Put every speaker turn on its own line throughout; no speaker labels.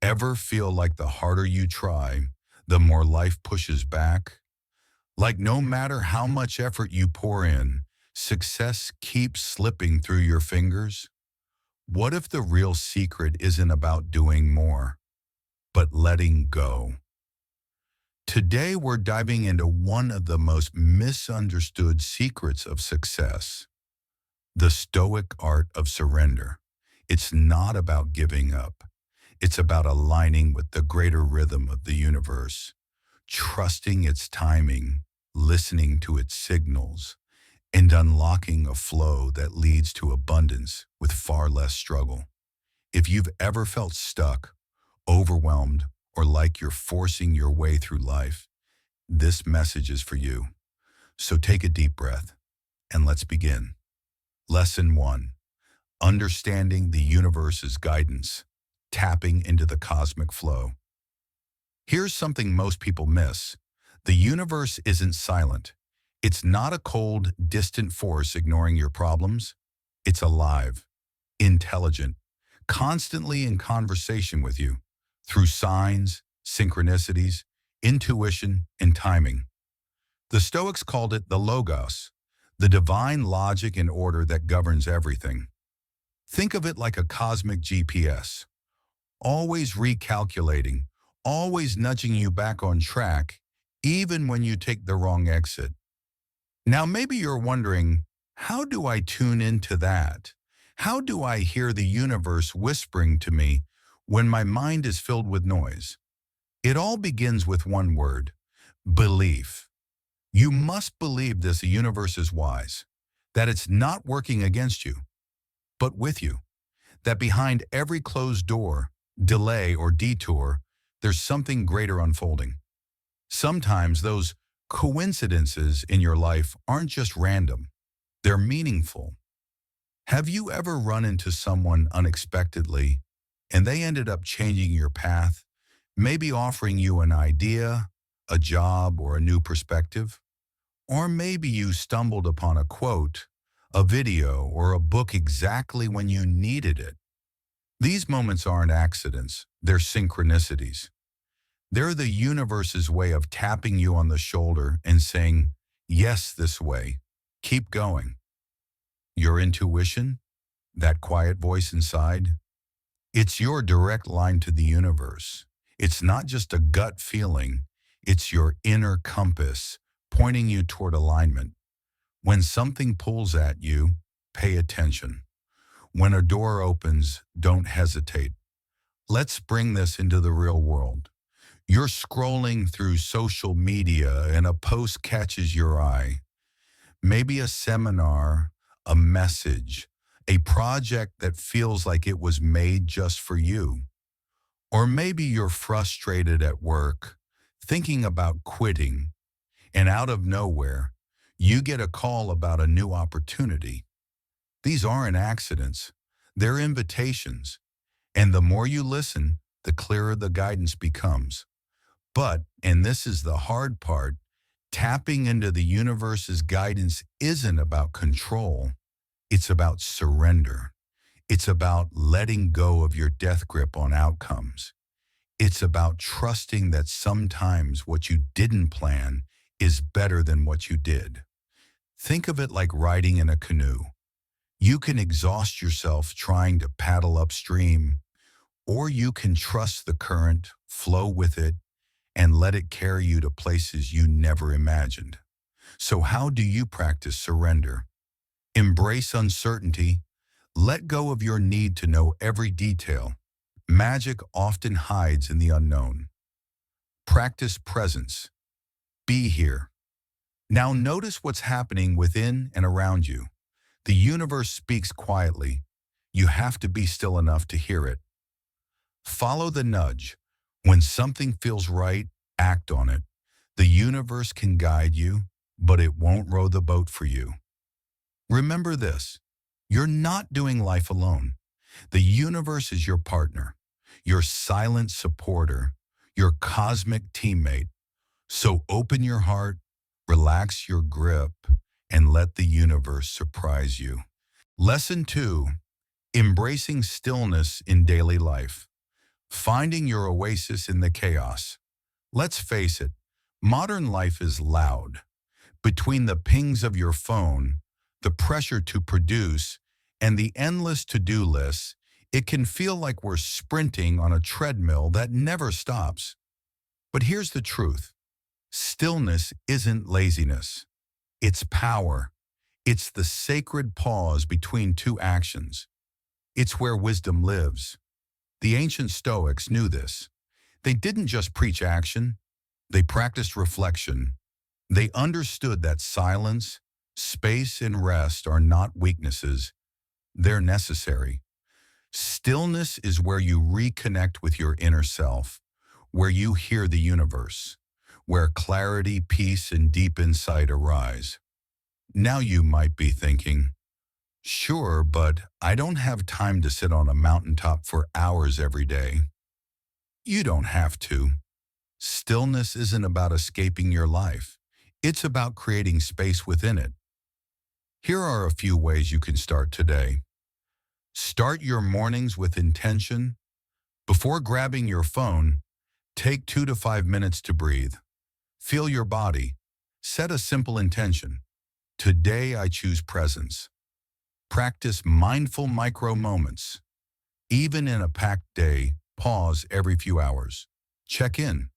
Ever feel like the harder you try, the more life pushes back? Like no matter how much effort you pour in, success keeps slipping through your fingers? What if the real secret isn't about doing more, but letting go? Today, we're diving into one of the most misunderstood secrets of success, the Stoic art of surrender. It's not about giving up. It's about aligning with the greater rhythm of the universe, trusting its timing, listening to its signals, and unlocking a flow that leads to abundance with far less struggle. If you've ever felt stuck, overwhelmed, or like you're forcing your way through life, this message is for you. So take a deep breath and let's begin. Lesson 1. Understanding the universe's guidance, tapping into the cosmic flow. Here's something most people miss. The universe isn't silent. It's not a cold, distant force ignoring your problems. It's alive, intelligent, constantly in conversation with you through signs, synchronicities, intuition, and timing. The Stoics called it the Logos, the divine logic and order that governs everything. Think of it like a cosmic GPS, always recalculating, always nudging you back on track, even when you take the wrong exit. Now, maybe you're wondering, how do I tune into that? How do I hear the universe whispering to me when my mind is filled with noise? It all begins with one word: belief. You must believe this: the universe is wise, that it's not working against you, but with you, that behind every closed door, delay, or detour, there's something greater unfolding. Sometimes those coincidences in your life aren't just random, they're meaningful. Have you ever run into someone unexpectedly and they ended up changing your path, maybe offering you an idea, a job, or a new perspective? Or maybe you stumbled upon a quote, a video, or a book exactly when you needed it. These moments aren't accidents, they're synchronicities. They're the universe's way of tapping you on the shoulder and saying, yes, this way, keep going. Your intuition, that quiet voice inside, it's your direct line to the universe. It's not just a gut feeling, it's your inner compass pointing you toward alignment. When something pulls at you, pay attention. When a door opens, don't hesitate. Let's bring this into the real world. You're scrolling through social media and a post catches your eye. Maybe a seminar, a message, a project that feels like it was made just for you. Or maybe you're frustrated at work, thinking about quitting, and out of nowhere, you get a call about a new opportunity. These aren't accidents, they're invitations. And the more you listen, the clearer the guidance becomes. But, and this is the hard part, tapping into the universe's guidance isn't about control. It's about surrender. It's about letting go of your death grip on outcomes. It's about trusting that sometimes what you didn't plan is better than what you did. Think of it like riding in a canoe. You can exhaust yourself trying to paddle upstream, or you can trust the current, flow with it, and let it carry you to places you never imagined. So how do you practice surrender? Embrace uncertainty. Let go of your need to know every detail. Magic often hides in the unknown. Practice presence. Be here. Now notice what's happening within and around you. The universe speaks quietly. You have to be still enough to hear it. Follow the nudge. When something feels right, act on it. The universe can guide you, but it won't row the boat for you. Remember this: you're not doing life alone. The universe is your partner, your silent supporter, your cosmic teammate. So open your heart, relax your grip, and let the universe surprise you. Lesson 2. Embracing stillness in daily life. finding your oasis in the chaos. Let's face it, modern life is loud. Between the pings of your phone, the pressure to produce, and the endless to-do lists, it can feel like we're sprinting on a treadmill that never stops. But here's the truth. Stillness isn't laziness. It's power. It's the sacred pause between two actions. It's where wisdom lives. The ancient Stoics knew this. They didn't just preach action, they practiced reflection. They understood that silence, space, and rest are not weaknesses, they're necessary. Stillness is where you reconnect with your inner self, where you hear the universe, where clarity, peace, and deep insight arise. Now you might be thinking, sure, but I don't have time to sit on a mountaintop for hours every day. You don't have to. Stillness isn't about escaping your life. It's about creating space within it. Here are a few ways you can start today. Start your mornings with intention. Before grabbing your phone, take 2 to 5 minutes to breathe. Feel your body. Set a simple intention. Today I choose presence. Practice mindful micro moments. Even in a packed day, pause every few hours. Check in.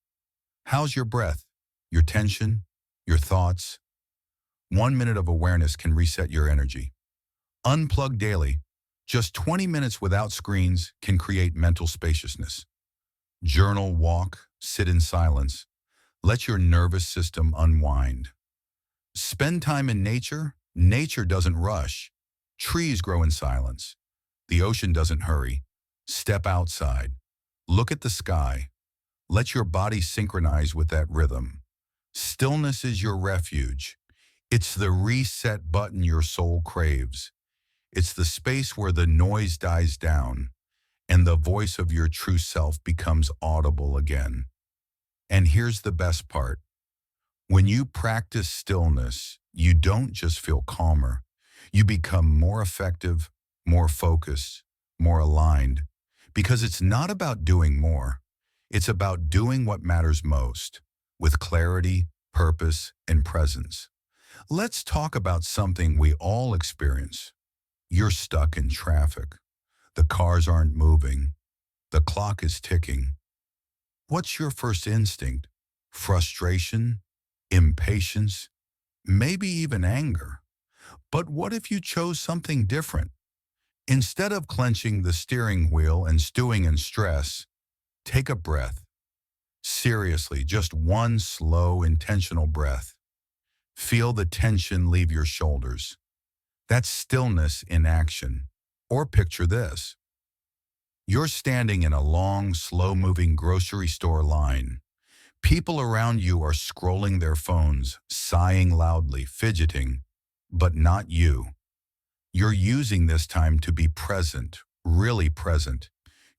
How's your breath, your tension, your thoughts? 1 minute of awareness can reset your energy. Unplug daily. Just 20 minutes without screens can create mental spaciousness. Journal, walk, sit in silence. Let your nervous system unwind. Spend time in nature. Nature doesn't rush. Trees grow in silence. The ocean doesn't hurry. Step outside. Look at the sky. Let your body synchronize with that rhythm. Stillness is your refuge. It's the reset button your soul craves. It's the space where the noise dies down and the voice of your true self becomes audible again. And here's the best part. When you practice stillness, you don't just feel calmer. You become more effective, more focused, more aligned. Because it's not about doing more. It's about doing what matters most, with clarity, purpose, and presence. Let's talk about something we all experience. You're stuck in traffic. The cars aren't moving. The clock is ticking. What's your first instinct? Frustration? Impatience? Maybe even anger. But what if you chose something different? Instead of clenching the steering wheel and stewing in stress, take a breath. Seriously, just one slow, intentional breath. Feel the tension leave your shoulders. That's stillness in action. Or picture this. You're standing in a long, slow-moving grocery store line. People around you are scrolling their phones, sighing loudly, fidgeting, but not you. You're using this time to be present, really present.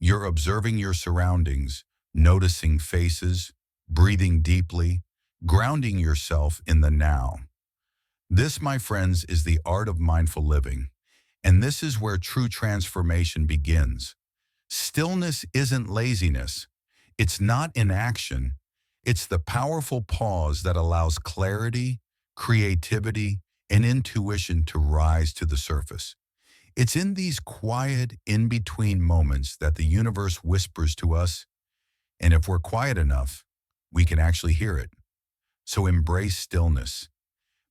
You're observing your surroundings, noticing faces, breathing deeply, grounding yourself in the now. This, my friends, is the art of mindful living, and this is where true transformation begins. Stillness isn't laziness. It's not inaction. It's the powerful pause that allows clarity, creativity, and intuition to rise to the surface. It's in these quiet, in-between moments that the universe whispers to us, and if we're quiet enough, we can actually hear it. So embrace stillness.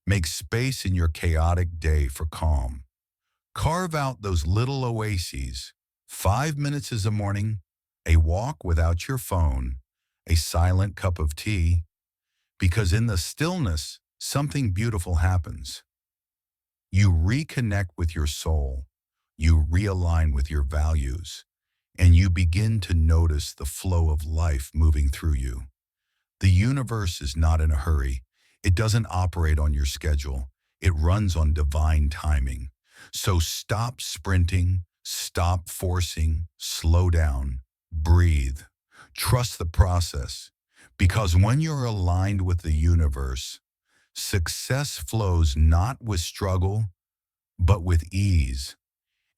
Make space in your chaotic day for calm. Carve out those little oases. 5 minutes in the morning, a walk without your phone, a silent cup of tea, because in the stillness, something beautiful happens. You reconnect with your soul, you realign with your values, and you begin to notice the flow of life moving through you. The universe is not in a hurry. It doesn't operate on your schedule. It runs on divine timing. So stop sprinting, stop forcing, slow down, breathe. Trust the process. Because when you're aligned with the universe, success flows not with struggle, but with ease.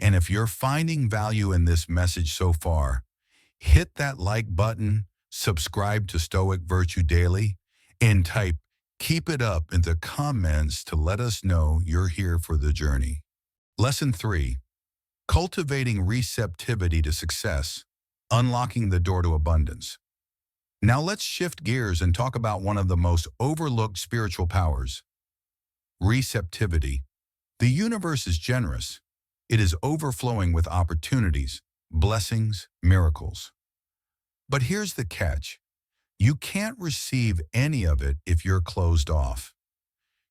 And if you're finding value in this message so far, Hit that like button, subscribe to Stoic Virtue Daily, and type "keep it up" in the comments to let us know you're here for the journey. Lesson 3. Cultivating receptivity to success, unlocking the door to abundance. Now let's shift gears and talk about one of the most overlooked spiritual powers, receptivity. The universe is generous. It is overflowing with opportunities, blessings, miracles. But here's the catch. You can't receive any of it if you're closed off.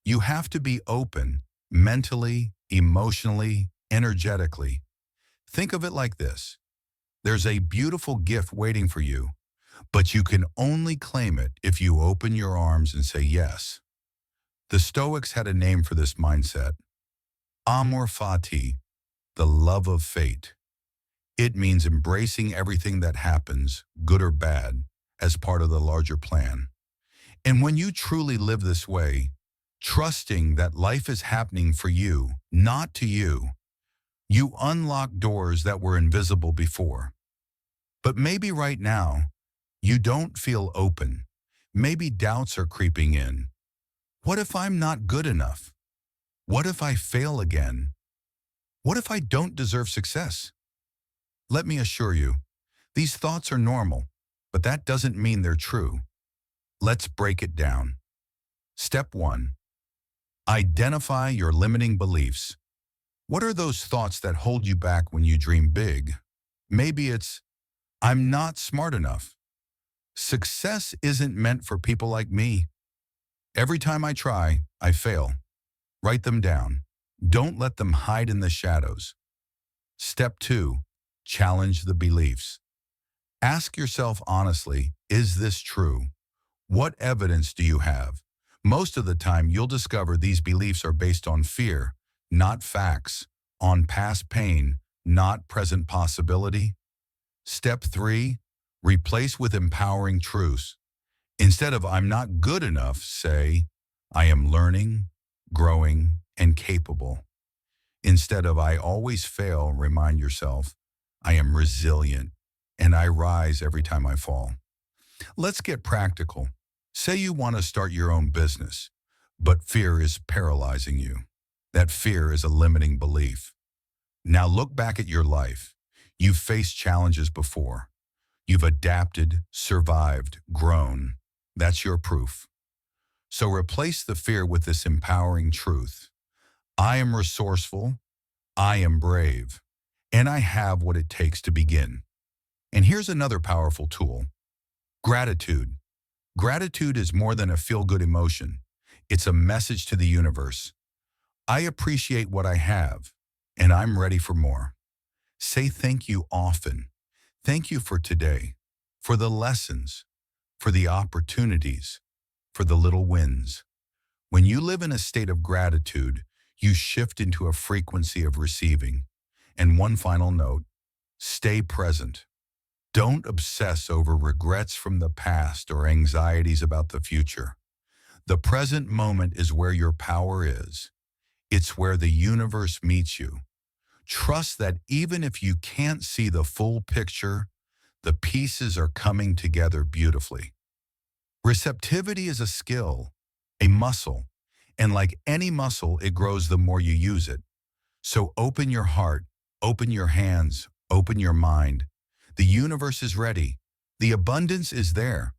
You have to be open mentally, emotionally, energetically. Think of it like this. There's a beautiful gift waiting for you, but you can only claim it if you open your arms and say yes. The Stoics had a name for this mindset, amor fati, the love of fate. It means embracing everything that happens, good or bad, as part of the larger plan. And when you truly live this way, trusting that life is happening for you, not to you, you unlock doors that were invisible before. But maybe right now, you don't feel open. Maybe doubts are creeping in. What if I'm not good enough? What if I fail again? What if I don't deserve success? Let me assure you, these thoughts are normal, but that doesn't mean they're true. Let's break it down. Step 1. Identify your limiting beliefs. What are those thoughts that hold you back when you dream big? Maybe it's, I'm not smart enough. Success isn't meant for people like me. Every time I try, I fail. Write them down. Don't let them hide in the shadows. Step 2. Challenge the beliefs. Ask yourself honestly, is this true? What evidence do you have? Most of the time, you'll discover these beliefs are based on fear, not facts, on past pain, not present possibility. Step 3. Replace with empowering truths. Instead of I'm not good enough, say, I am learning, growing, and capable. Instead of I always fail, remind yourself, I am resilient, and I rise every time I fall. Let's get practical. Say you want to start your own business, but fear is paralyzing you. That fear is a limiting belief. Now look back at your life. You've faced challenges before. You've adapted, survived, grown. That's your proof. So replace the fear with this empowering truth. I am resourceful, I am brave, and I have what it takes to begin. And here's another powerful tool. Gratitude. Gratitude is more than a feel-good emotion. It's a message to the universe. I appreciate what I have, and I'm ready for more. Say thank you often. Thank you for today, for the lessons, for the opportunities, for the little wins. When you live in a state of gratitude, you shift into a frequency of receiving. And one final note, stay present. Don't obsess over regrets from the past or anxieties about the future. The present moment is where your power is. It's where the universe meets you. Trust that even if you can't see the full picture, the pieces are coming together beautifully. Receptivity is a skill, a muscle, and like any muscle, it grows the more you use it. So open your heart, open your hands, open your mind. The universe is ready. The abundance is there.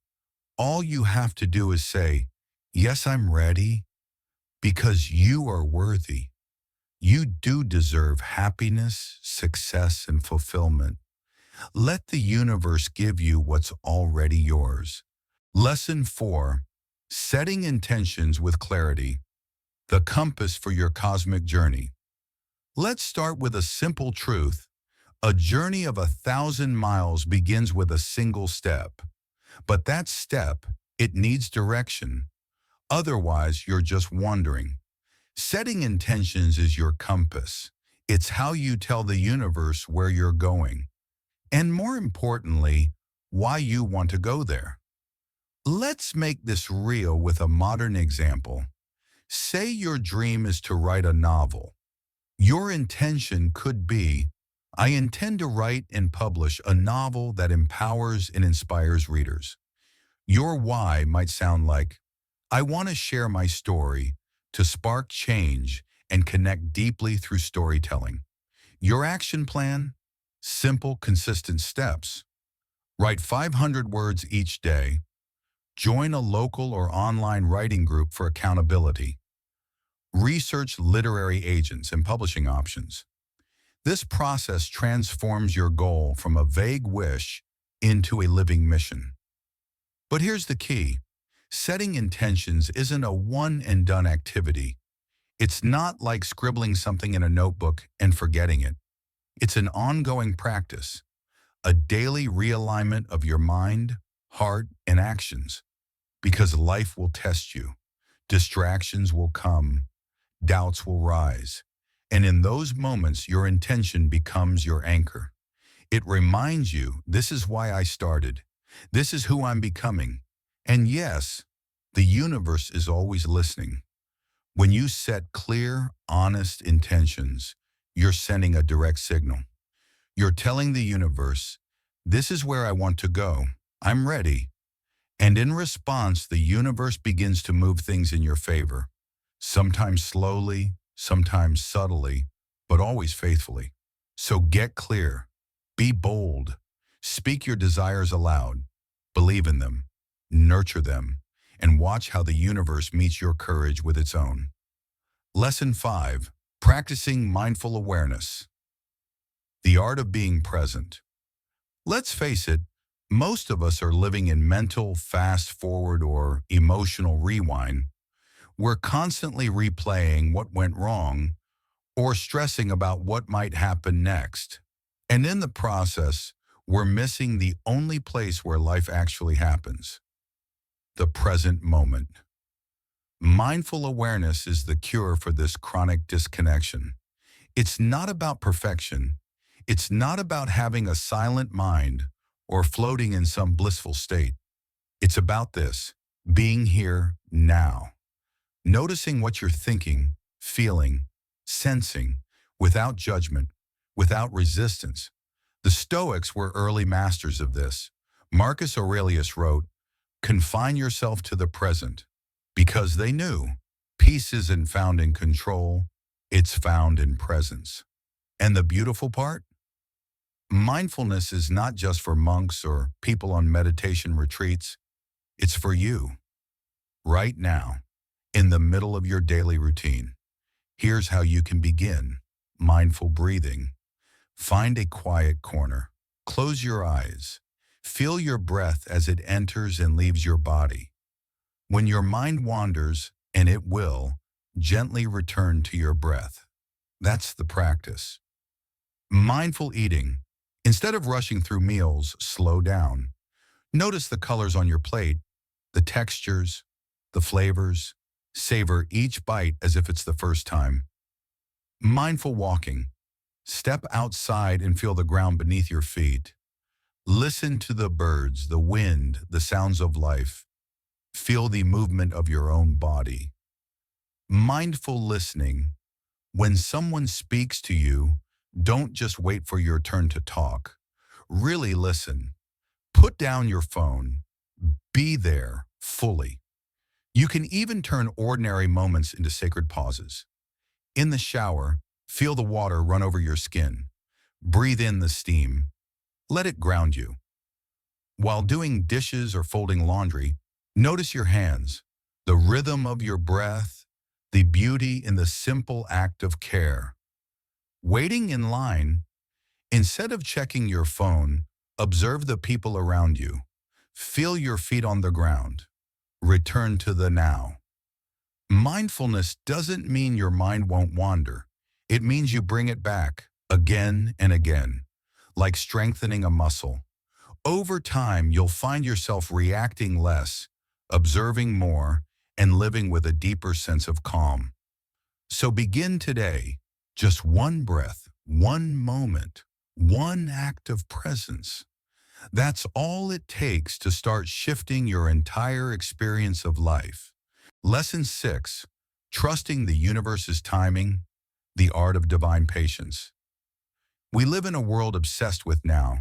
All you have to do is say, yes, I'm ready, because you are worthy. You do deserve happiness, success, and fulfillment. Let the universe give you what's already yours. Lesson 4. Setting intentions with clarity. The compass for your cosmic journey. Let's start with a simple truth. A journey of 1,000 miles begins with a single step. But that step, it needs direction. Otherwise, you're just wandering. Setting intentions is your compass. It's how you tell the universe where you're going. And more importantly, why you want to go there. Let's make this real with a modern example. Say your dream is to write a novel. Your intention could be, I intend to write and publish a novel that empowers and inspires readers. Your why might sound like, I want to share my story to spark change and connect deeply through storytelling. Your action plan? Simple, consistent steps. Write 500 words each day. Join a local or online writing group for accountability. Research literary agents and publishing options. This process transforms your goal from a vague wish into a living mission. But here's the key. Setting intentions isn't a one-and-done activity. It's not like scribbling something in a notebook and forgetting it. It's an ongoing practice, a daily realignment of your mind, heart, and actions. Because life will test you. Distractions will come. Doubts will rise. And in those moments, your intention becomes your anchor. It reminds you, this is why I started. This is who I'm becoming. And yes, the universe is always listening. When you set clear, honest intentions, you're sending a direct signal. You're telling the universe, this is where I want to go. I'm ready. And in response, the universe begins to move things in your favor. Sometimes slowly, sometimes subtly, but always faithfully. So get clear. Be bold. Speak your desires aloud. Believe in them. Nurture them. And watch how the universe meets your courage with its own. Lesson 5. Practicing mindful awareness. The art of being present. Let's face it, most of us are living in mental fast-forward or emotional rewind. We're constantly replaying what went wrong or stressing about what might happen next. And in the process, we're missing the only place where life actually happens, the present moment. Mindful awareness is the cure for this chronic disconnection. It's not about perfection. It's not about having a silent mind or floating in some blissful state. It's about this, being here now. Noticing what you're thinking, feeling, sensing, without judgment, without resistance. The Stoics were early masters of this. Marcus Aurelius wrote, "Confine yourself to the present," because they knew peace isn't found in control, it's found in presence. And the beautiful part? Mindfulness is not just for monks or people on meditation retreats. It's for you, right now, in the middle of your daily routine. Here's how you can begin. Mindful breathing. Find a quiet corner. Close your eyes. Feel your breath as it enters and leaves your body. When your mind wanders, and it will, gently return to your breath. That's the practice. Mindful eating. Instead of rushing through meals, slow down. Notice the colors on your plate, the textures, the flavors. Savor each bite as if it's the first time. Mindful walking. Step outside and feel the ground beneath your feet. Listen to the birds, the wind, the sounds of life. Feel the movement of your own body. Mindful listening. When someone speaks to you, don't just wait for your turn to talk. Really listen. Put down your phone. Be there fully. You can even turn ordinary moments into sacred pauses. In the shower, feel the water run over your skin. Breathe in the steam. Let it ground you. While doing dishes or folding laundry, notice your hands, the rhythm of your breath, the beauty in the simple act of care. Waiting in line, instead of checking your phone, observe the people around you. Feel your feet on the ground. Return to the now. Mindfulness doesn't mean your mind won't wander. It means you bring it back again and again, like strengthening a muscle. Over time, you'll find yourself reacting less, observing more, and living with a deeper sense of calm. So begin today. Just one breath, one moment, one act of presence. That's all it takes to start shifting your entire experience of life. Lesson 6. Trusting the universe's timing, the art of divine patience. We live in a world obsessed with now.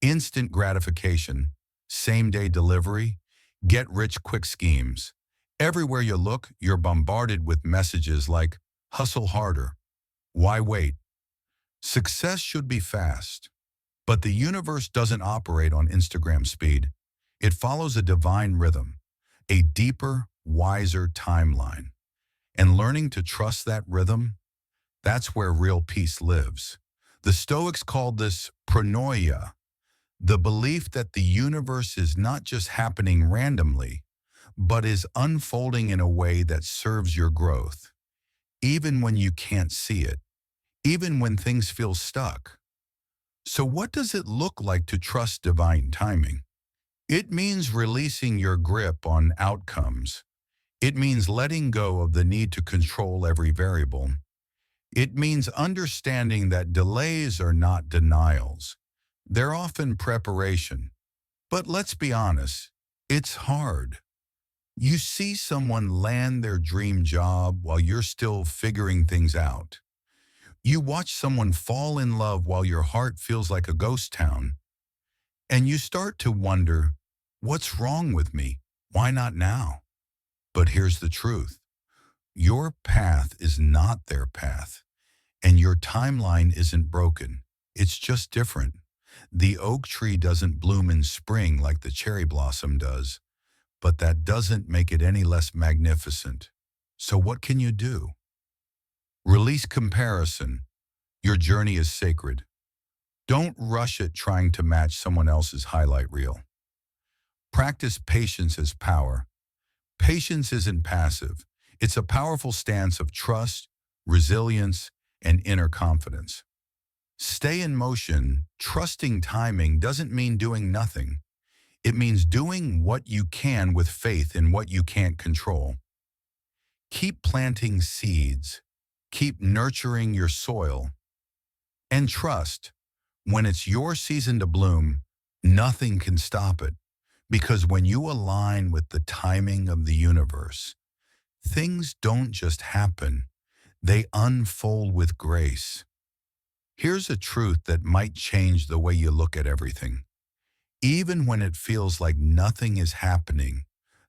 Instant gratification, same-day delivery, get-rich-quick schemes. Everywhere you look, you're bombarded with messages like, hustle harder. Why wait? Success should be fast. But the universe doesn't operate on Instagram speed. It follows a divine rhythm, a deeper, wiser timeline. And learning to trust that rhythm, that's where real peace lives. The Stoics called this pronoia, the belief that the universe is not just happening randomly, but is unfolding in a way that serves your growth, even when you can't see it, even when things feel stuck. So what does it look like to trust divine timing? It means releasing your grip on outcomes. It means letting go of the need to control every variable. It means understanding that delays are not denials. They're often preparation. But let's be honest, it's hard. You see someone land their dream job while you're still figuring things out. You watch someone fall in love while your heart feels like a ghost town. And you start to wonder, what's wrong with me? Why not now? But here's the truth. Your path is not their path, and your timeline isn't broken. It's just different. The oak tree doesn't bloom in spring like the cherry blossom does, but that doesn't make it any less magnificent. So what can you do? Release comparison. Your journey is sacred. Don't rush it trying to match someone else's highlight reel. Practice patience as power. Patience isn't passive. It's a powerful stance of trust, resilience, and inner confidence. Stay in motion. Trusting timing doesn't mean doing nothing. It means doing what you can with faith in what you can't control. Keep planting seeds. Keep nurturing your soil. And trust, when it's your season to bloom, nothing can stop it. Because when you align with the timing of the universe, things don't just happen, they unfold with grace. Here's a truth that might change the way you look at everything. Even when it feels like nothing is happening,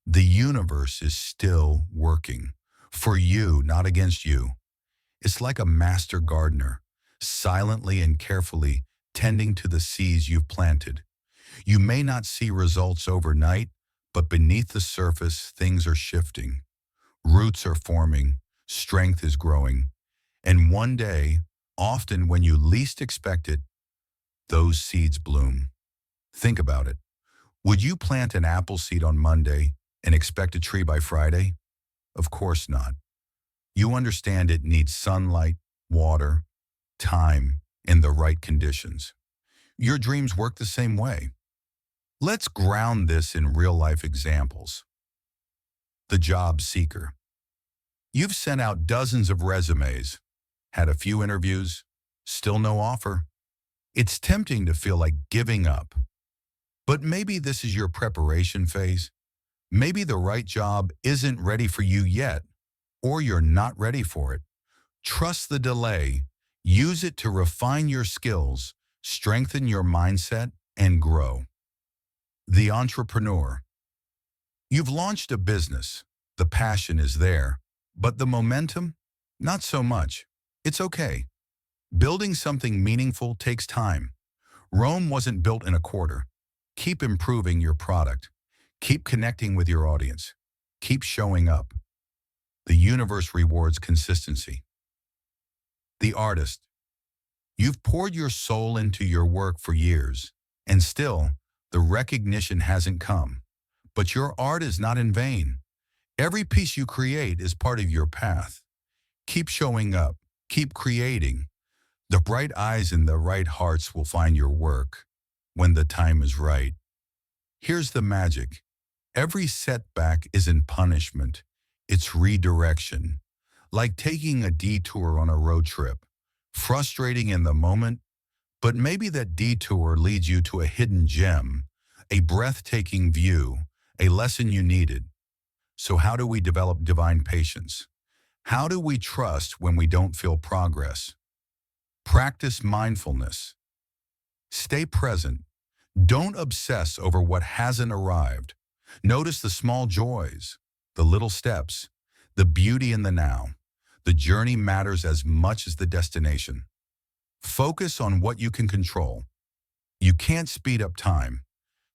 the universe is still working. For you, not against you. It's like a master gardener, silently and carefully tending to the seeds you've planted. You may not see results overnight, but beneath the surface, things are shifting. Roots are forming, strength is growing. And one day, often when you least expect it, those seeds bloom. Think about it. Would you plant an apple seed on Monday and expect a tree by Friday? Of course not. You understand it needs sunlight, water, time, and the right conditions. Your dreams work the same way. Let's ground this in real-life examples. The job seeker. You've sent out dozens of resumes, had a few interviews, still no offer. It's tempting to feel like giving up. But maybe this is your preparation phase. Maybe the right job isn't ready for you yet, or you're not ready for it. Trust the delay. Use it to refine your skills, strengthen your mindset, and grow. The entrepreneur. You've launched a business. The passion is there, but the momentum? Not so much. It's okay. Building something meaningful takes time. Rome wasn't built in a quarter. Keep improving your product. Keep connecting with your audience. Keep showing up. The universe rewards consistency. The artist. You've poured your soul into your work for years, and still, the recognition hasn't come. But your art is not in vain. Every piece you create is part of your path. Keep showing up. Keep creating. The bright eyes and the right hearts will find your work when the time is right. Here's the magic. Every setback isn't punishment. It's redirection. Like taking a detour on a road trip. Frustrating in the moment, but maybe that detour leads you to a hidden gem, a breathtaking view, a lesson you needed. So how do we develop divine patience? How do we trust when we don't feel progress? Practice mindfulness. Stay present. Don't obsess over what hasn't arrived. Notice the small joys, the little steps, the beauty in the now. The journey matters as much as the destination. Focus on what you can control. You can't speed up time,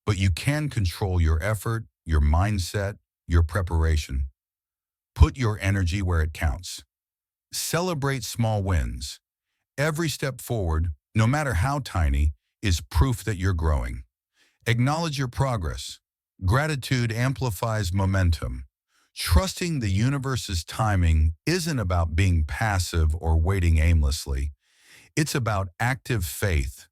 but you can control your effort, your mindset, your preparation. Put your energy where it counts. Celebrate small wins. Every step forward, no matter how tiny, is proof that you're growing. Acknowledge your progress. Gratitude amplifies momentum. Trusting the universe's timing isn't about being passive or waiting aimlessly. It's about active faith,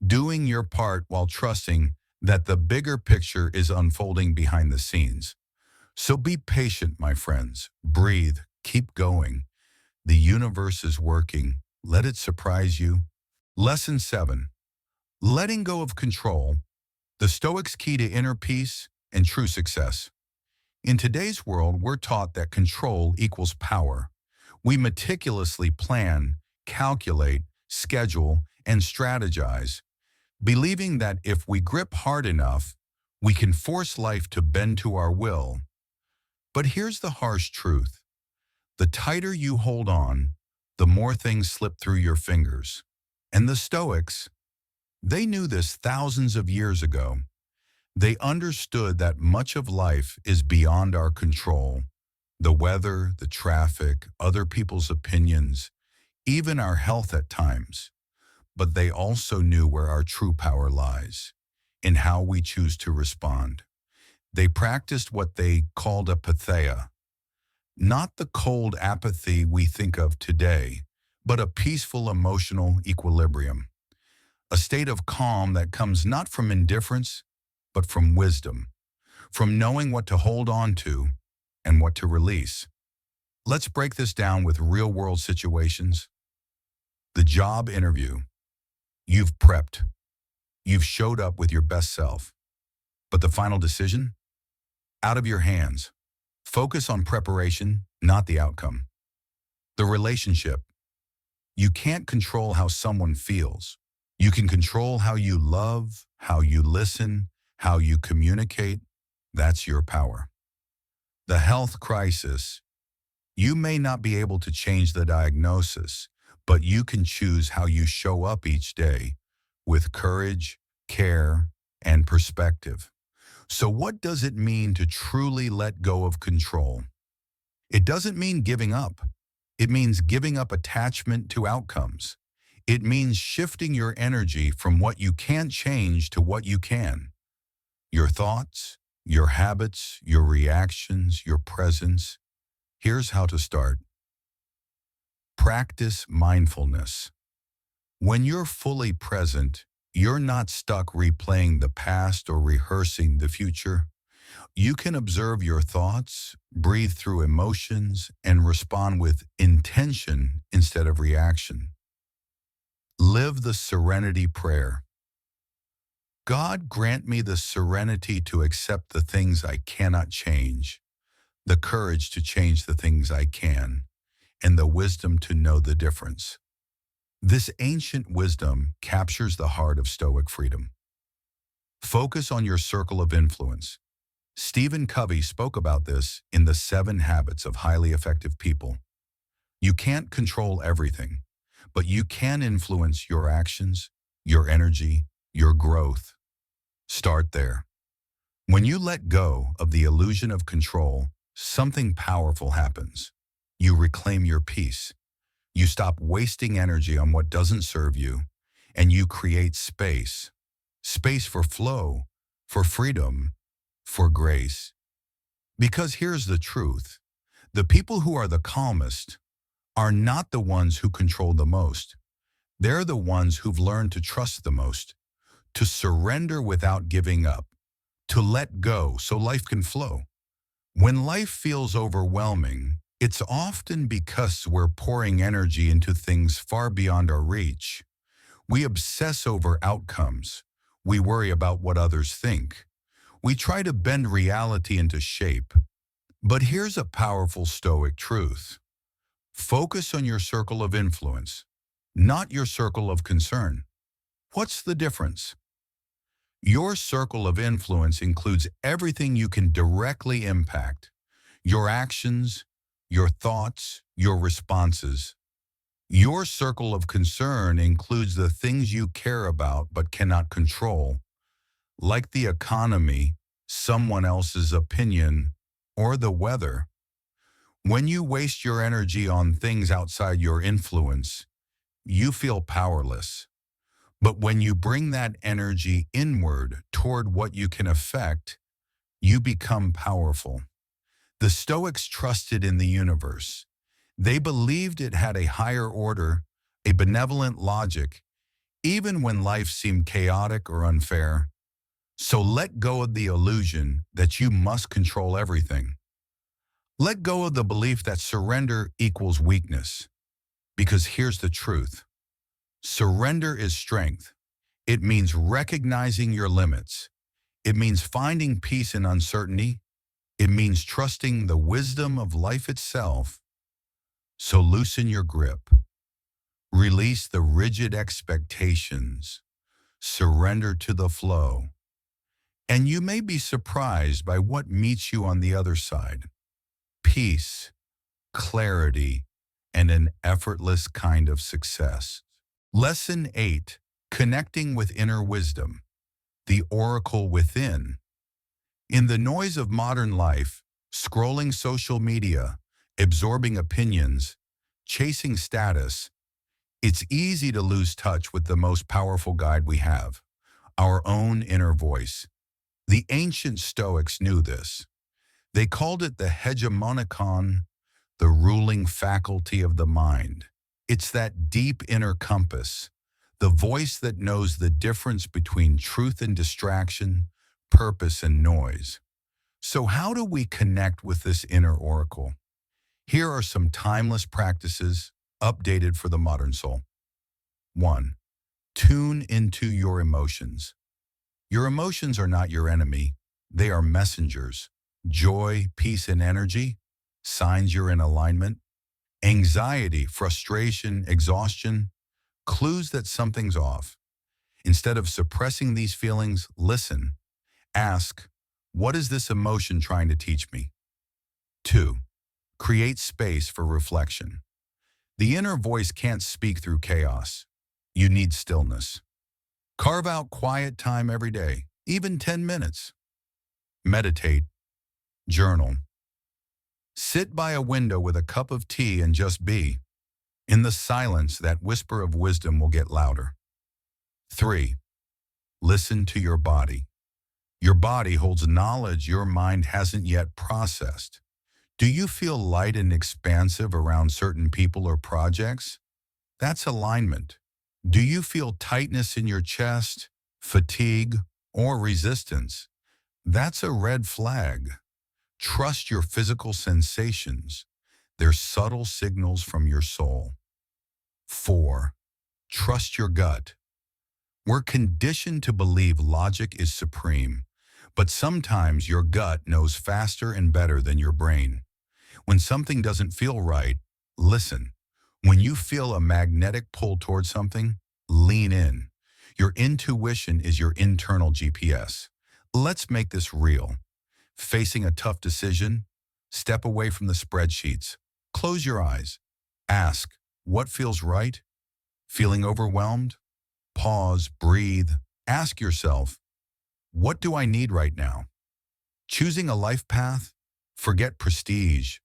doing your part while trusting that the bigger picture is unfolding behind the scenes. So be patient, my friends. Breathe. Keep going. The universe is working. Let it surprise you. Lesson 7. Letting go of control. The Stoics' key to inner peace and true success. In today's world, we're taught that control equals power. We meticulously plan, calculate, schedule, and strategize, believing that if we grip hard enough, we can force life to bend to our will. But here's the harsh truth. The tighter you hold on, the more things slip through your fingers. And the Stoics, they knew this thousands of years ago. They understood that much of life is beyond our control. The weather, the traffic, other people's opinions, even our health at times. But they also knew where our true power lies, in how we choose to respond. They practiced what they called a patheia, not the cold apathy we think of today, but a peaceful emotional equilibrium, a state of calm that comes not from indifference, but from wisdom, from knowing what to hold on to and what to release. Let's break this down with real-world situations. The job interview. You've prepped. You've showed up with your best self. But the final decision? Out of your hands. Focus on preparation, not the outcome. The relationship. You can't control how someone feels. You can control how you love, how you listen, how you communicate. That's your power. The health crisis. You may not be able to change the diagnosis, but you can choose how you show up each day with courage, care, and perspective. So what does it mean to truly let go of control? It doesn't mean giving up. It means giving up attachment to outcomes. It means shifting your energy from what you can't change to what you can. Your thoughts, your habits, your reactions, your presence. Here's how to start. Practice mindfulness. When you're fully present, you're not stuck replaying the past or rehearsing the future. You can observe your thoughts, breathe through emotions, and respond with intention instead of reaction. Live the serenity prayer. God, grant me the serenity to accept the things I cannot change, the courage to change the things I can, and the wisdom to know the difference. This ancient wisdom captures the heart of Stoic freedom. Focus on your circle of influence. Stephen Covey spoke about this in The 7 Habits of Highly Effective People. You can't control everything, but you can influence your actions, your energy, your growth. Start there. When you let go of the illusion of control, something powerful happens. You reclaim your peace. You stop wasting energy on what doesn't serve you, and you create space. Space for flow, for freedom, for grace. Because here's the truth. The people who are the calmest are not the ones who control the most. They're the ones who've learned to trust the most, to surrender without giving up, to let go so life can flow. When life feels overwhelming, it's often because we're pouring energy into things far beyond our reach. We obsess over outcomes. We worry about what others think. We try to bend reality into shape. But here's a powerful Stoic truth. Focus on your circle of influence. not your circle of concern. What's the difference? Your circle of influence includes everything you can directly impact: your actions, your thoughts, your responses. Your circle of concern includes the things you care about but cannot control, like the economy, someone else's opinion, or the weather. When you waste your energy on things outside your influence, you feel powerless. But when you bring that energy inward toward what you can affect, you become powerful. The Stoics trusted in the universe. They believed it had a higher order, a benevolent logic, even when life seemed chaotic or unfair. So let go of the illusion that you must control everything. Let go of the belief that surrender equals weakness. Because here's the truth. Surrender is strength. It means recognizing your limits. It means finding peace in uncertainty. It means trusting the wisdom of life itself. So loosen your grip. Release the rigid expectations. Surrender to the flow. And you may be surprised by what meets you on the other side. Peace, clarity, and an effortless kind of success. Lesson 8. Connecting with inner wisdom. The oracle within. In the noise of modern life, scrolling social media, absorbing opinions, chasing status, it's easy to lose touch with the most powerful guide we have, our own inner voice. The ancient Stoics knew this. They called it the hegemonikon, the ruling faculty of the mind. It's that deep inner compass, the voice that knows the difference between truth and distraction, purpose and noise. So how do we connect with this inner oracle? Here are some timeless practices updated for the modern soul. 1. Tune into your emotions. Your emotions are not your enemy. They are messengers. Joy, peace, and energy, signs you're in alignment. Anxiety, frustration, exhaustion, clues that something's off. Instead of suppressing these feelings, listen. Ask, what is this emotion trying to teach me? 2. Create space for reflection. The inner voice can't speak through chaos. You need stillness. Carve out quiet time every day, even 10 minutes. Meditate. Journal. Sit by a window with a cup of tea and just be. In the silence, that whisper of wisdom will get louder. 3. Listen to your body. Your body holds knowledge your mind hasn't yet processed. Do you feel light and expansive around certain people or projects? That's alignment. Do you feel tightness in your chest, fatigue, or resistance? That's a red flag. Trust your physical sensations. They're subtle signals from your soul. 4. Trust your gut. We're conditioned to believe logic is supreme, but sometimes your gut knows faster and better than your brain. When something doesn't feel right, listen. When you feel a magnetic pull towards something, lean in. Your intuition is your internal GPS. Let's make this real. Facing a tough decision, step away from the spreadsheets. Close your eyes. Ask, what feels right? Feeling overwhelmed? Pause, breathe. Ask yourself, what do I need right now? Choosing a life path? Forget prestige.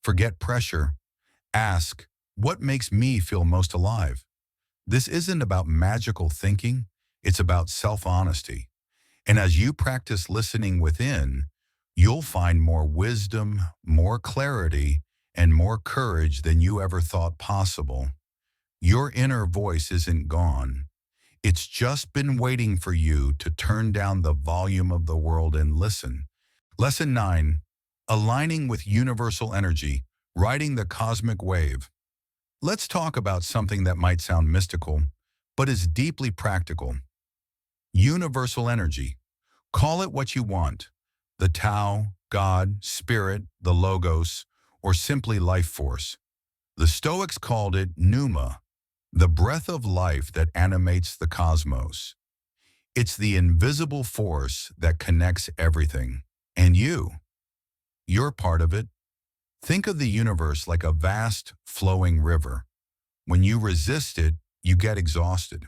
Forget pressure. Ask, what makes me feel most alive? This isn't about magical thinking. It's about self-honesty. And as you practice listening within, you'll find more wisdom, more clarity, and more courage than you ever thought possible. Your inner voice isn't gone. It's just been waiting for you to turn down the volume of the world and listen. Lesson 9. Aligning with universal energy, riding the cosmic wave. Let's talk about something that might sound mystical, but is deeply practical. Universal energy. Call it what you want. The Tao, God, Spirit, the Logos, or simply life force. The Stoics called it pneuma, the breath of life that animates the cosmos. It's the invisible force that connects everything. And you're part of it. Think of the universe like a vast, flowing river. When you resist it, you get exhausted.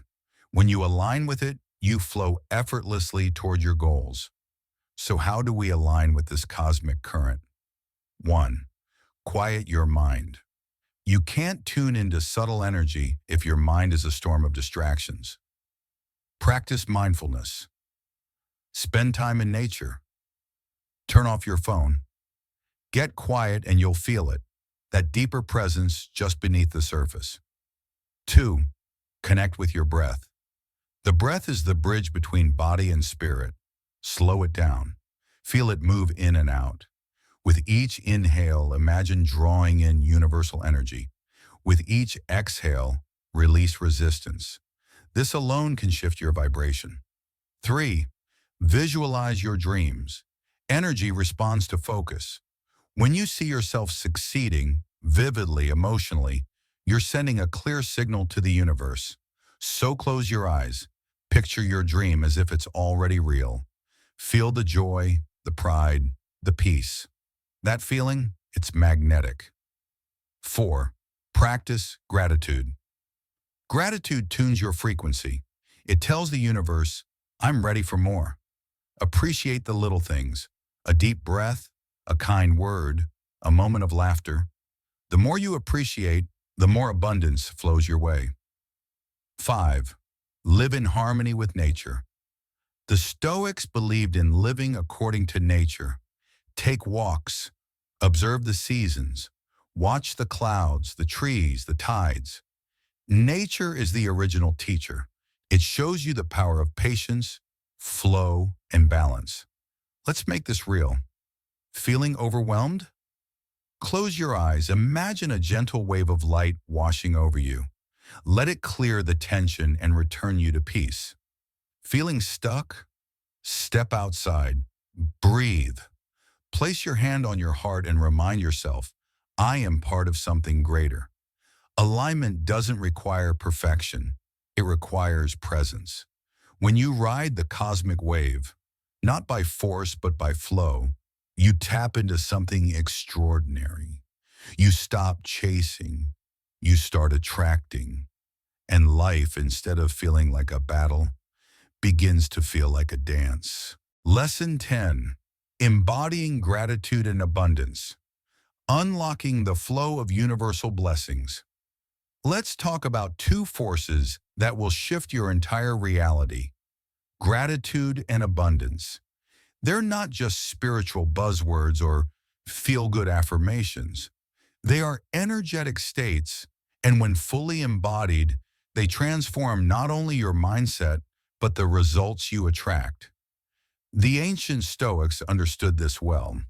When you align with it, you flow effortlessly toward your goals. So how do we align with this cosmic current? 1. Quiet your mind. You can't tune into subtle energy if your mind is a storm of distractions. Practice mindfulness. Spend time in nature. Turn off your phone. Get quiet and you'll feel it, that deeper presence just beneath the surface. 2. Connect with your breath. The breath is the bridge between body and spirit. Slow it down. Feel it move in and out. With each inhale, imagine drawing in universal energy. With each exhale, release resistance. This alone can shift your vibration. 3. Visualize your dreams. Energy responds to focus. When you see yourself succeeding, vividly, emotionally, you're sending a clear signal to the universe. So close your eyes. Picture your dream as if it's already real. Feel the joy, the pride, the peace. That feeling, it's magnetic. 4. Practice gratitude. Gratitude tunes your frequency. It tells the universe, I'm ready for more. Appreciate the little things. A deep breath, a kind word, a moment of laughter. The more you appreciate, the more abundance flows your way. 5. Live in harmony with nature. The Stoics believed in living according to nature. Take walks, observe the seasons, watch the clouds, the trees, the tides. Nature is the original teacher. It shows you the power of patience, flow, and balance. Let's make this real. Feeling overwhelmed? Close your eyes. Imagine a gentle wave of light washing over you. Let it clear the tension and return you to peace. Feeling stuck? Step outside. Breathe. Place your hand on your heart and remind yourself, I am part of something greater. Alignment doesn't require perfection. It requires presence. When you ride the cosmic wave, not by force but by flow, you tap into something extraordinary. You stop chasing. You start attracting. And life, instead of feeling like a battle, begins to feel like a dance. Lesson 10. Embodying gratitude and abundance. Unlocking the flow of universal blessings. Let's talk about two forces that will shift your entire reality. Gratitude and abundance. They're not just spiritual buzzwords or feel-good affirmations. They are energetic states, and when fully embodied, they transform not only your mindset, but the results you attract. The ancient Stoics understood this well.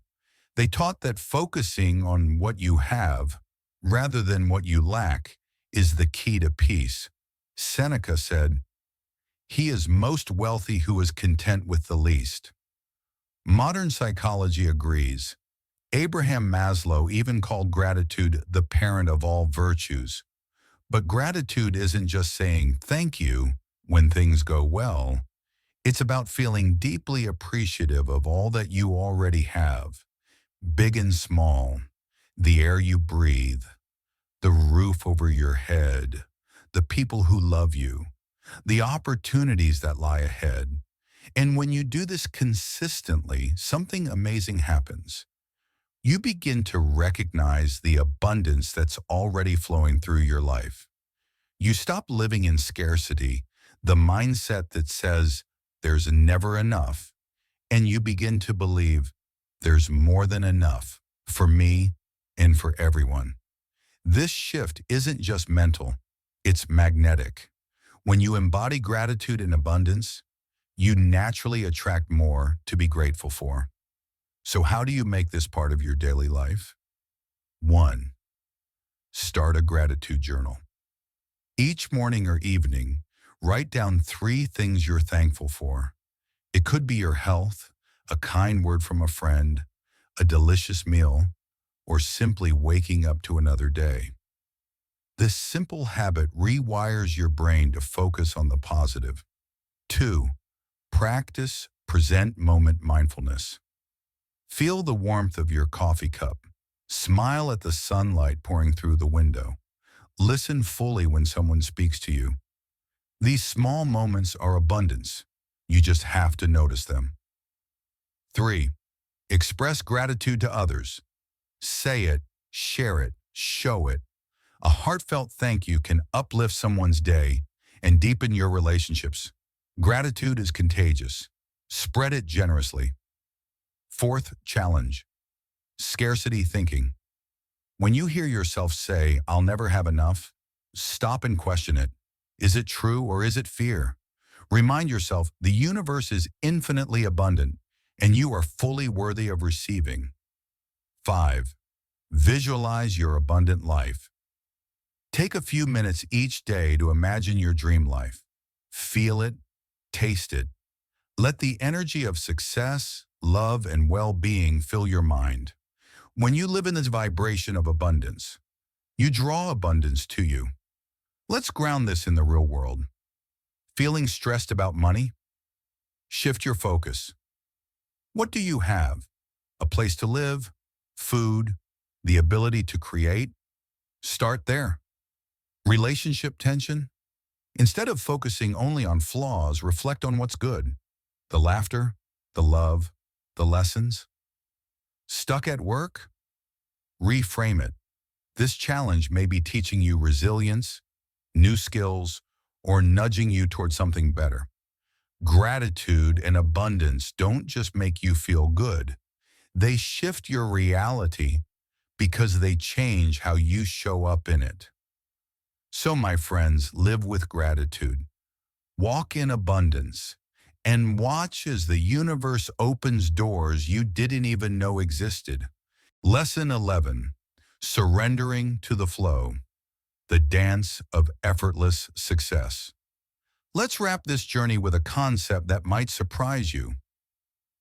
They taught that focusing on what you have, rather than what you lack, is the key to peace. Seneca said, "He is most wealthy who is content with the least." Modern psychology agrees. Abraham Maslow even called gratitude the parent of all virtues. But gratitude isn't just saying thank you when things go well. It's about feeling deeply appreciative of all that you already have, big and small, the air you breathe, the roof over your head, the people who love you, the opportunities that lie ahead. And when you do this consistently, something amazing happens. You begin to recognize the abundance that's already flowing through your life. You stop living in scarcity, the mindset that says there's never enough, and you begin to believe there's more than enough for me and for everyone. This shift isn't just mental, it's magnetic. When you embody gratitude and abundance, you naturally attract more to be grateful for. So how do you make this part of your daily life? 1. Start a gratitude journal. Each morning or evening, write down 3 things you're thankful for. It could be your health, a kind word from a friend, a delicious meal, or simply waking up to another day. This simple habit rewires your brain to focus on the positive. 2. Practice present moment mindfulness. Feel the warmth of your coffee cup. Smile at the sunlight pouring through the window. Listen fully when someone speaks to you. These small moments are abundance. You just have to notice them. 3. Express gratitude to others. Say it, share it, show it. A heartfelt thank you can uplift someone's day and deepen your relationships. Gratitude is contagious. Spread it generously. 4th challenge, scarcity thinking. When you hear yourself say, "I'll never have enough," stop and question it. Is it true or is it fear? Remind yourself the universe is infinitely abundant and you are fully worthy of receiving. 5. Visualize your abundant life. Take a few minutes each day to imagine your dream life. Feel it, taste it. Let the energy of success, love, and well-being fill your mind. When you live in this vibration of abundance, you draw abundance to you. Let's ground this in the real world. Feeling stressed about money? Shift your focus. What do you have? A place to live? Food? The ability to create? Start there. Relationship tension? Instead of focusing only on flaws, reflect on what's good. The laughter, the love, the lessons. Stuck at work? Reframe it. This challenge may be teaching you resilience, new skills, or nudging you toward something better. Gratitude and abundance don't just make you feel good. They shift your reality because they change how you show up in it. So, my friends, live with gratitude. Walk in abundance and watch as the universe opens doors you didn't even know existed. Lesson 11. Surrendering to the flow. The dance of effortless success. Let's wrap this journey with a concept that might surprise you.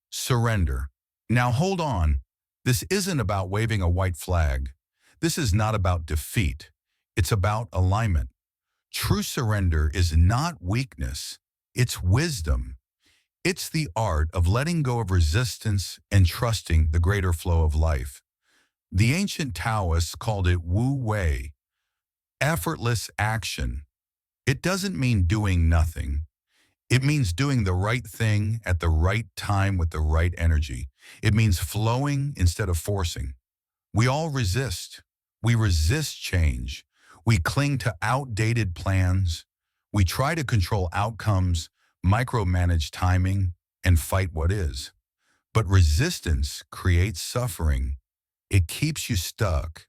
Surrender. Now hold on. This isn't about waving a white flag. This is not about defeat. It's about alignment. True surrender is not weakness. It's wisdom. It's the art of letting go of resistance and trusting the greater flow of life. The ancient Taoists called it Wu Wei, effortless action. It doesn't mean doing nothing. It means doing the right thing at the right time with the right energy. It means flowing instead of forcing. We all resist. We resist change. We cling to outdated plans. We try to control outcomes, micromanage timing, and fight what is. But resistance creates suffering. It keeps you stuck.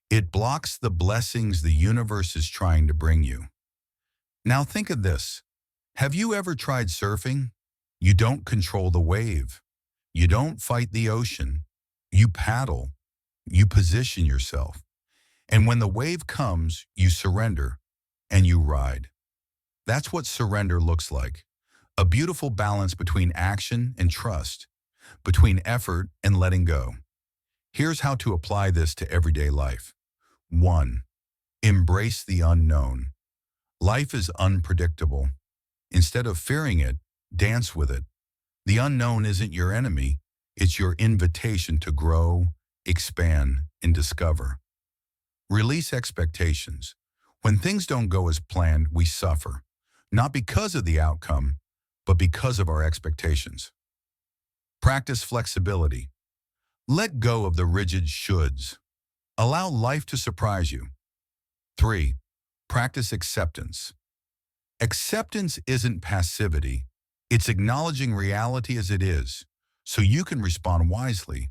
It blocks the blessings the universe is trying to bring you. Now think of this. Have you ever tried surfing? You don't control the wave. You don't fight the ocean. You paddle. You position yourself. And when the wave comes, you surrender and you ride. That's what surrender looks like. A beautiful balance between action and trust, between effort and letting go. Here's how to apply this to everyday life. 1. Embrace the unknown. Life is unpredictable. Instead of fearing it, dance with it. The unknown isn't your enemy. It's your invitation to grow, expand, and discover. Release expectations. When things don't go as planned, we suffer, not because of the outcome, but because of our expectations. Practice flexibility. Let go of the rigid shoulds. Allow life to surprise you. 3. Practice acceptance. Acceptance isn't passivity. It's acknowledging reality as it is, so you can respond wisely.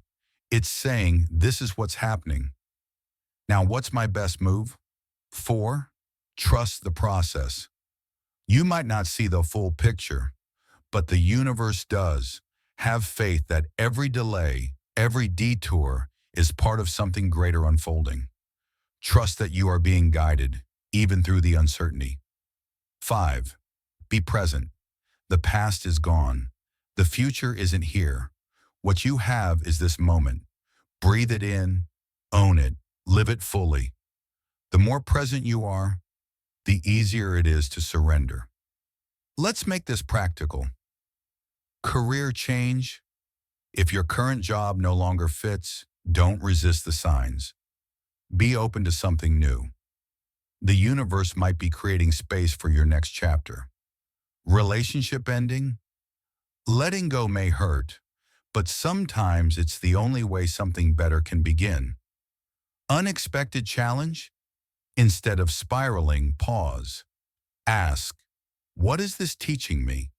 It's saying, this is what's happening. Now, what's my best move? 4. Trust the process. You might not see the full picture, but the universe does. Have faith that every delay, every detour is part of something greater unfolding. Trust that you are being guided, even through the uncertainty. 5. Be present. The past is gone. The future isn't here. What you have is this moment. Breathe it in, own it, live it fully. The more present you are, the easier it is to surrender. Let's make this practical. Career change. If your current job no longer fits, don't resist the signs. Be open to something new. The universe might be creating space for your next chapter. Relationship ending? Letting go may hurt, but sometimes it's the only way something better can begin. Unexpected challenge? Instead of spiraling, pause. Ask, what is this teaching me?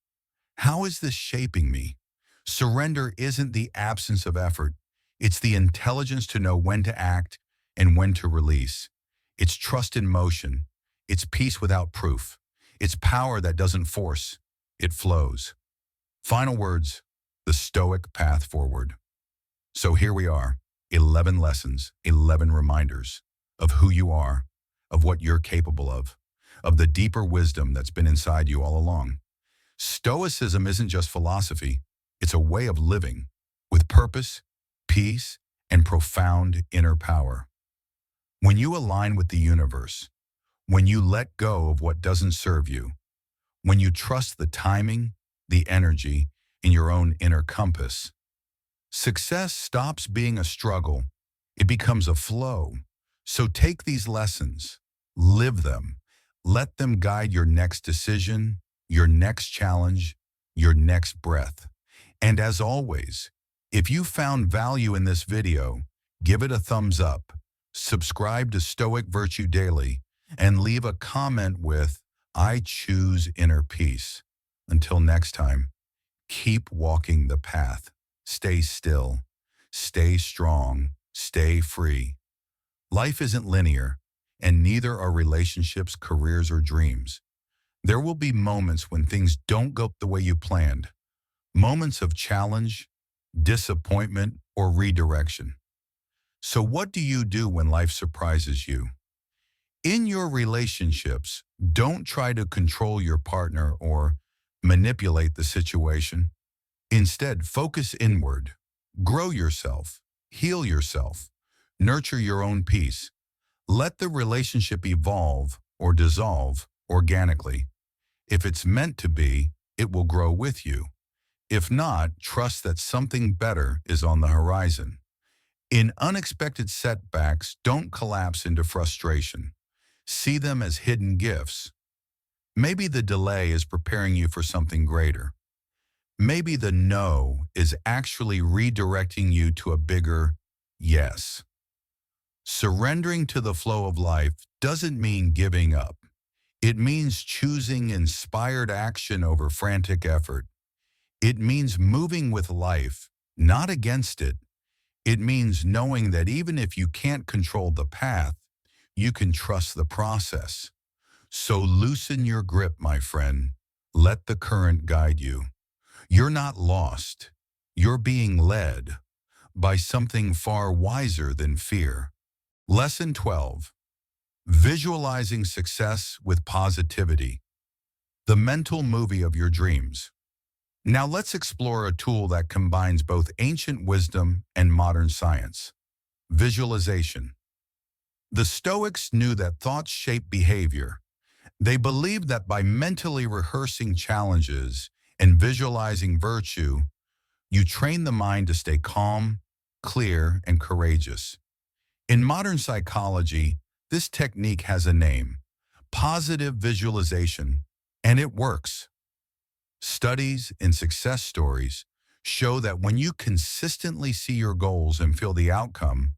How is this shaping me? Surrender isn't the absence of effort. It's the intelligence to know when to act and when to release. It's trust in motion. It's peace without proof. It's power that doesn't force. It flows. Final words, the Stoic path forward. So here we are, 11 lessons, 11 reminders of who you are, of what you're capable of the deeper wisdom that's been inside you all along. Stoicism isn't just philosophy, it's a way of living with purpose, peace, and profound inner power. When you align with the universe, when you let go of what doesn't serve you, when you trust the timing, the energy, in your own inner compass, success stops being a struggle. It becomes a flow. So take these lessons, live them, let them guide your next decision, your next challenge, your next breath. And as always, if you found value in this video, give it a thumbs up, subscribe to Stoic Virtue Daily, and leave a comment with, I choose inner peace. Until next time, keep walking the path. Stay still, stay strong, stay free. Life isn't linear, and neither are relationships, careers, or dreams. There will be moments when things don't go the way you planned. Moments of challenge, disappointment, or redirection. So what do you do when life surprises you? In your relationships, don't try to control your partner or manipulate the situation. Instead, focus inward. Grow yourself, heal yourself, nurture your own peace. Let the relationship evolve or dissolve organically. If it's meant to be, it will grow with you. If not, trust that something better is on the horizon. In unexpected setbacks, don't collapse into frustration. See them as hidden gifts. Maybe the delay is preparing you for something greater. Maybe the no is actually redirecting you to a bigger yes. Surrendering to the flow of life doesn't mean giving up. It means choosing inspired action over frantic effort. It means moving with life, not against it. It means knowing that even if you can't control the path, you can trust the process. So loosen your grip, my friend. Let the current guide you. You're not lost. You're being led by something far wiser than fear. Lesson 12. Visualizing success with positivity. The mental movie of your dreams. Now let's explore a tool that combines both ancient wisdom and modern science. Visualization. The Stoics knew that thoughts shape behavior. They believed that by mentally rehearsing challenges and visualizing virtue, you train the mind to stay calm, clear, and courageous. In modern psychology, this technique has a name, positive visualization, and it works. Studies and success stories show that when you consistently see your goals and feel the outcome,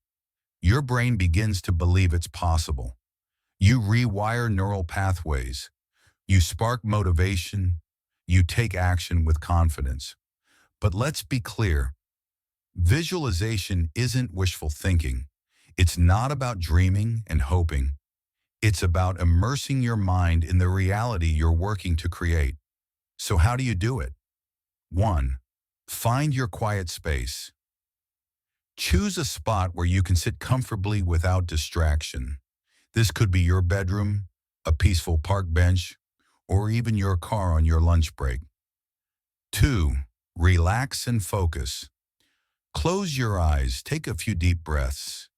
your brain begins to believe it's possible. You rewire neural pathways. You spark motivation. You take action with confidence. But let's be clear, visualization isn't wishful thinking. It's not about dreaming and hoping. It's about immersing your mind in the reality you're working to create. So how do you do it? 1. Find your quiet space. Choose a spot where you can sit comfortably without distraction. This could be your bedroom, a peaceful park bench, or even your car on your lunch break. 2. Relax and focus. Close your eyes, take a few deep breaths.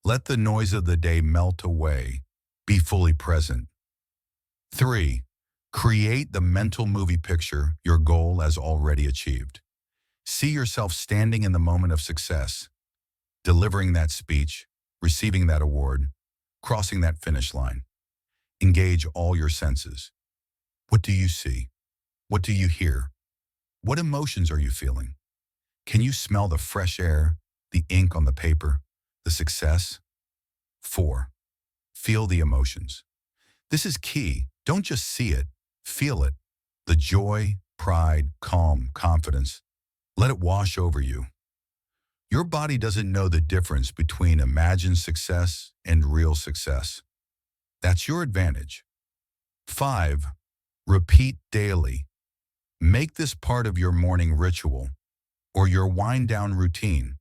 Let the noise of the day melt away. Be fully present. 3. Create the mental movie picture your goal has already achieved. See yourself standing in the moment of success, delivering that speech, receiving that award, crossing that finish line. Engage all your senses. What do you see? What do you hear? What emotions are you feeling? Can you smell the fresh air, the ink on the paper, the success? 4. Feel the emotions. This is key. Don't just see it, feel it. The joy, pride, calm, confidence. Let it wash over you. Your body doesn't know the difference between imagined success and real success. That's your advantage. 5. Repeat daily. Make this part of your morning ritual or your wind-down routine.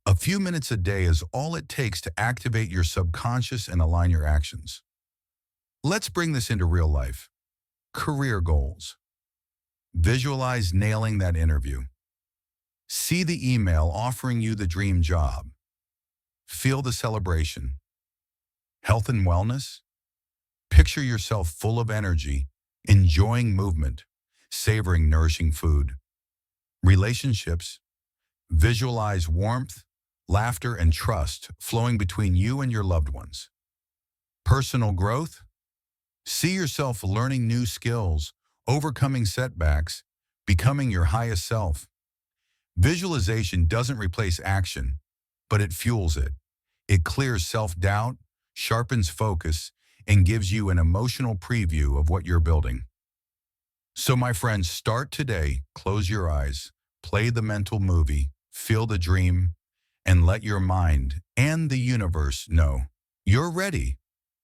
A few minutes a day is all it takes to activate your subconscious and align your actions. Let's bring this into real life. Career goals. Visualize nailing that interview. See the email offering you the dream job. Feel the celebration. Health and wellness. Picture yourself full of energy, enjoying movement, savoring nourishing food. Relationships. Visualize warmth, laughter, and trust flowing between you and your loved ones. Personal growth. See yourself learning new skills, overcoming setbacks, becoming your highest self. Visualization doesn't replace action, but it fuels it. It clears self-doubt, sharpens focus, and gives you an emotional preview of what you're building. So my friends, start today, close your eyes, play the mental movie, feel the dream, and let your mind and the universe know you're ready.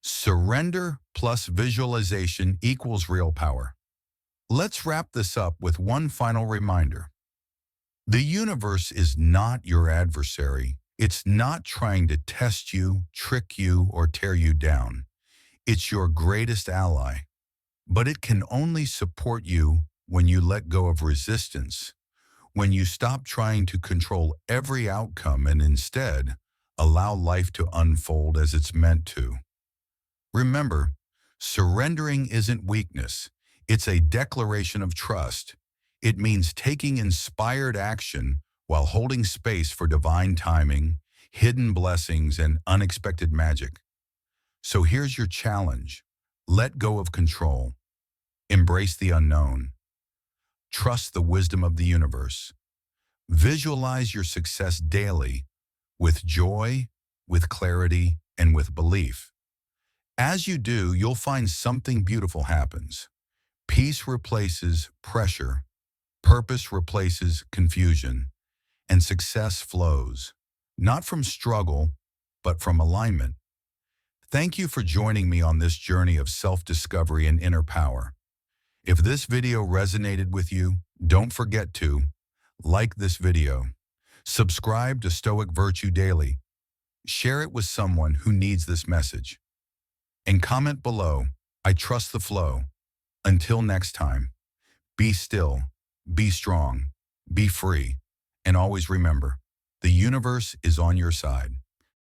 Surrender plus visualization equals real power. Let's wrap this up with one final reminder. The universe is not your adversary. It's not trying to test you, trick you, or tear you down. It's your greatest ally. But it can only support you when you let go of resistance, when you stop trying to control every outcome and instead allow life to unfold as it's meant to. Remember, surrendering isn't weakness. It's a declaration of trust. It means taking inspired action while holding space for divine timing, hidden blessings, and unexpected magic. So here's your challenge. Let go of control. Embrace the unknown. Trust the wisdom of the universe. Visualize your success daily with joy, with clarity, and with belief. As you do, you'll find something beautiful happens. Peace replaces pressure. Purpose replaces confusion, and success flows, not from struggle, but from alignment. Thank you for joining me on this journey of self-discovery and inner power. If this video resonated with you, don't forget to like this video, subscribe to Stoic Virtue Daily, share it with someone who needs this message, and comment below, I trust the flow. Until next time, be still. Be strong, be free, and always remember, the universe is on your side.